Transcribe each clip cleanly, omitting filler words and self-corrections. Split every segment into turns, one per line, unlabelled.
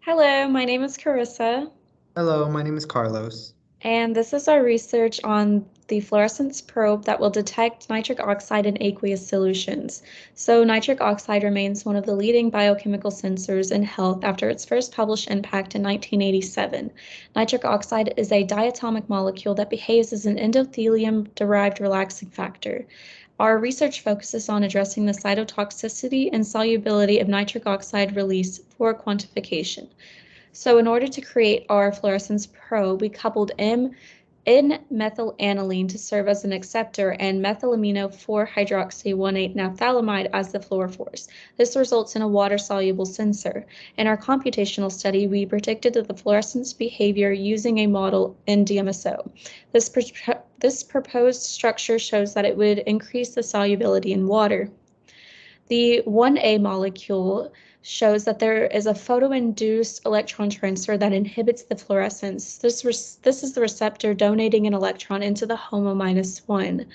Hello, my name is Carissa,
Hello, my name is Carlos.
and this is our research on the fluorescence probe that will detect nitric oxide in aqueous solutions. So nitric oxide remains one of the leading biochemical sensors in health after its first published impact in 1987. Nitric oxide is a diatomic molecule that behaves as an endothelium-derived relaxing factor. Our research focuses on addressing the cytotoxicity and solubility of nitric oxide release for quantification. So in order to create our fluorescence probe, we coupled N-methylaniline to serve as an acceptor and methylamino 4-hydroxy 1,8-naphthalamide as the fluorophores. This results in a water-soluble sensor. In our computational study, we predicted the fluorescence behavior using a model in DMSO. This proposed structure shows that it would increase the solubility in water. The 1A molecule shows that there is a photoinduced electron transfer that inhibits the fluorescence. This is the receptor donating an electron into the HOMO -1,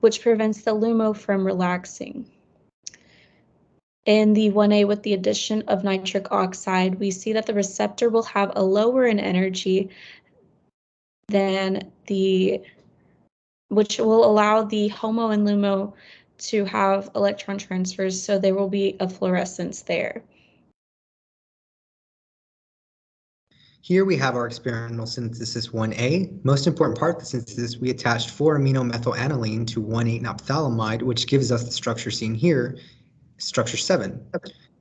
which prevents the LUMO from relaxing. In the 1A with the addition of nitric oxide, we see that the receptor will have a lower in energy than which will allow the HOMO and LUMO to have electron transfers, so there will be a fluorescence there.
Here we have our experimental synthesis 1A. Most important part of the synthesis, we attached 4-amino-methylaniline to 1,8-naphthalamide, which gives us the structure seen here, structure 7.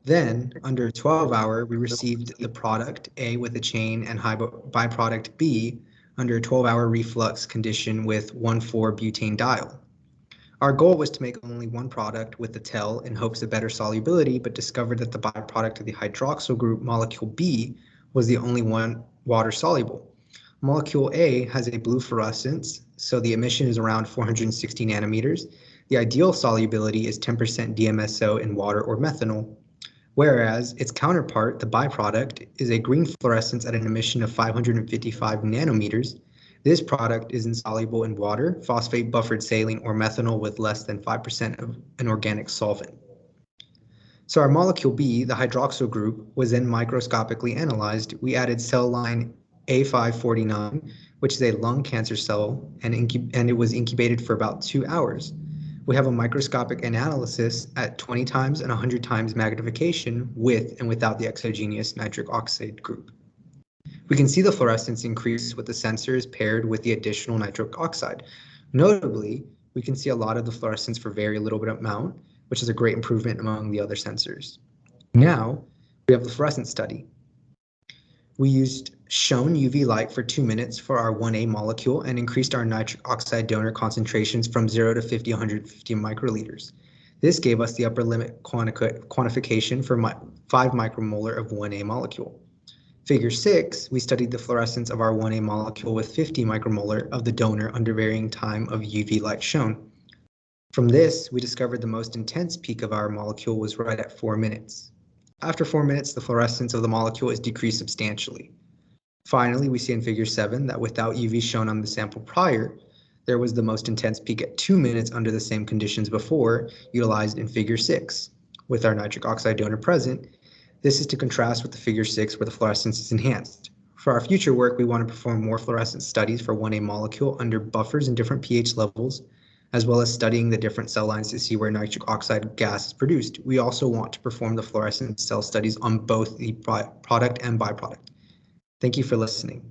Then, under a 12-hour, we received the product A with a chain and byproduct B under a 12-hour reflux condition with 1,4-butanedyl. Our goal was to make only one product with the TEL in hopes of better solubility, but discovered that the byproduct of the hydroxyl group, molecule B, was the only one water soluble. Molecule A has a blue fluorescence, so the emission is around 460 nanometers. The ideal solubility is 10% DMSO in water or methanol, whereas its counterpart, the byproduct, is a green fluorescence at an emission of 555 nanometers. This product is insoluble in water, phosphate buffered saline, or methanol with less than 5% of an organic solvent. So our molecule B, the hydroxyl group, was then microscopically analyzed. We added cell line A549, which is a lung cancer cell, and it was incubated for about 2 hours. We have a microscopic analysis at 20 times and 100 times magnification with and without the exogenous nitric oxide group. We can see the fluorescence increase with the sensors paired with the additional nitric oxide. Notably, we can see a lot of the fluorescence for very little bit amount, which is a great improvement among the other sensors. Now, we have the fluorescence study. We used shown UV light for 2 minutes for our 1A molecule and increased our nitric oxide donor concentrations from 0 to 150 microliters. This gave us the upper limit quantification for 5 micromolar of 1A molecule. Figure 6, we studied the fluorescence of our 1A molecule with 50 micromolar of the donor under varying time of UV light shown. From this, we discovered the most intense peak of our molecule was right at 4 minutes. After 4 minutes, the fluorescence of the molecule is decreased substantially. Finally, we see in figure 7 that without UV shown on the sample prior, there was the most intense peak at 2 minutes under the same conditions before, utilized in figure 6. With our nitric oxide donor present, this is to contrast with the figure 6 where the fluorescence is enhanced. For our future work, we want to perform more fluorescence studies for 1A molecule under buffers and different pH levels, as well as studying the different cell lines to see where nitric oxide gas is produced. We also want to perform the fluorescence cell studies on both the product and byproduct. Thank you for listening.